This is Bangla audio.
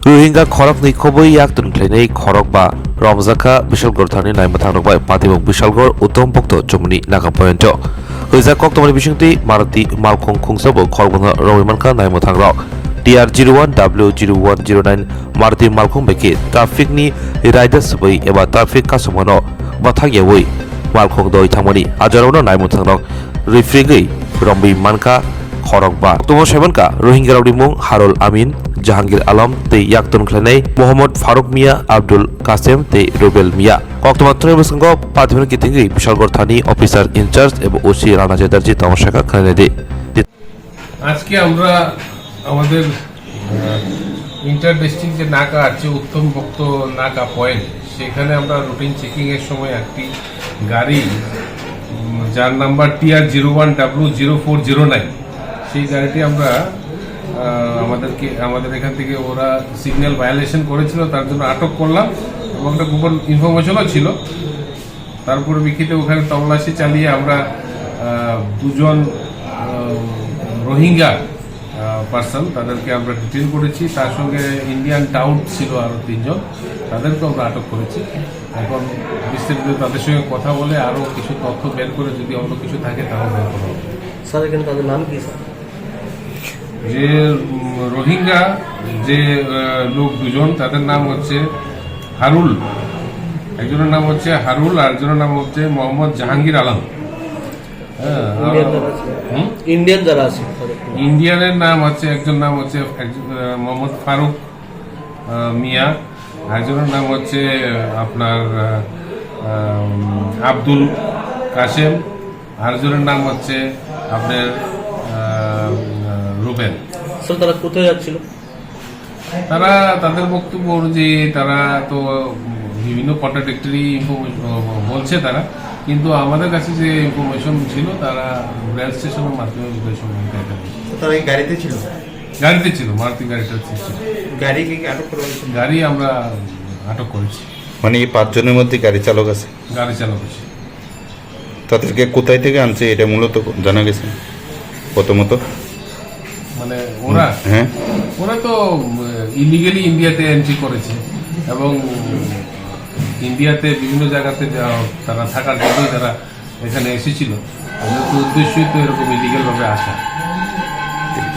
रोहिंगा खरक निखबै याक दोनख्लायनाय खरक बा रमजाखा बिशालगढ़ नायमा थांबाय पातिमुख बिशालगढ़ उत्तम भक्त जमुनी नागा पयेन्ट हजा कक्टमनि बिसंति मारुति मालखं खुंसाबो खरबना रविमानखा नायमा थांग्रा TR 01W0109 मारुति मालखं बेके ट्राफिकनि राइडार्स बै एबा ट्राफिक कासमानो बाथागेवै मालखं दय थांमनि आजारावनो नायमा थांग्रा रिफ्रिगै रम्बि मानखा खरक बा अक्टोबर 7 का रोहिंग्या रावदिमुं हारुल आमीन जहांगीर आलम ते याक्तन खलायनाय मोहम्मद फारुक मिया अब्दुल कासेम ते रुबेल मिया अक्टोबर 3 बसंग पातिमनि कितिंगै बिशालगढ़ थानी अफिसार इनचार्ज एवं ओसी राणा जेदारजी तमाशाखा खलायनाय दे আজকে আমরা আমাদের ইন্টার ডিস্ট্রিক্ট যে নাকা আছে উত্তম ভক্ত নাকা পয়েন্ট সেখানে আমরা রুটিন চেকিং এর সময় একটি গাড়ি যার নাম্বার TR 01W0409 সেই গাড়িটি আমরা আমাদের এখান থেকে ওরা সিগন্যাল ভায়োলেশন করেছিল তার জন্য আটক করলাম এবং একটা গোপন ইনফরমেশনও ছিল। তারপরে বিক্ষিতে ওখানে তল্লাশি চালিয়ে আমরা দুজন রোহিঙ্গা পার্সন তাদেরকে আমরা ডিটেইন করেছি, তার সঙ্গে ইন্ডিয়ান টাউট ছিল আরও 3 জন, তাদেরকেও আমরা আটক করেছি। এখন বিস্তারিত তাদের সঙ্গে কথা বলে আরও কিছু তথ্য বের করে যদি অন্য কিছু থাকে তাও বের করা হবে। স্যার এখানে তাদের নাম কি স্যার? যে রোহিঙ্গা যে লোক দুজন তাদের নাম হচ্ছে হারুল, একজনের নাম হচ্ছে হারুল আর একজনের নাম হচ্ছে মোহাম্মদ জাহাঙ্গীর আলম। ইন্ডিয়ান যারা আছে ইন্ডিয়ানের নাম হচ্ছে একজন নাম হচ্ছে মোহাম্মদ ফারুক মিয়া, একজনের নাম হচ্ছে আপনার আব্দুল কাসেম, আরেকজনের নাম হচ্ছে আপনার রুবেল। স্যার তারা কোথায় যাচ্ছিল? তারা তাদের বক্তব্য অনুযায়ী তারা তো বিভিন্ন কন্ট্রাডিক্টরি ইনফরমেশন বলছে তারা, কিন্তু আমাদের কাছে যে ইনফরমেশন ছিল তারা রেল স্টেশনের মাধ্যমে তারা এই গাড়িতে ছিল? গাড়িতে ছিল, মারুতি গাড়িটা ছিল। গাড়িকে আটক করা হয়েছে? গাড়ি আমরা আটক করেছি। মানে এই 5 জনের মধ্যে গাড়ি চালক আছে? গাড়ি চালক আছে। তাদেরকে কোথায় থেকে আনছে এটা মূলত জানা গেছে প্রথমত? মানে ওরা তো ইলিগালি ইন্ডিয়াতে এন্ট্রি করেছে এবং ইন্ডিয়াতে বিভিন্ন জায়গাতে তারা থাকার জন্যই তারা এখানে এসেছিল। আমাদের তো উদ্দেশ্যই তো এরকম ইলিগাল ভাবে আসা।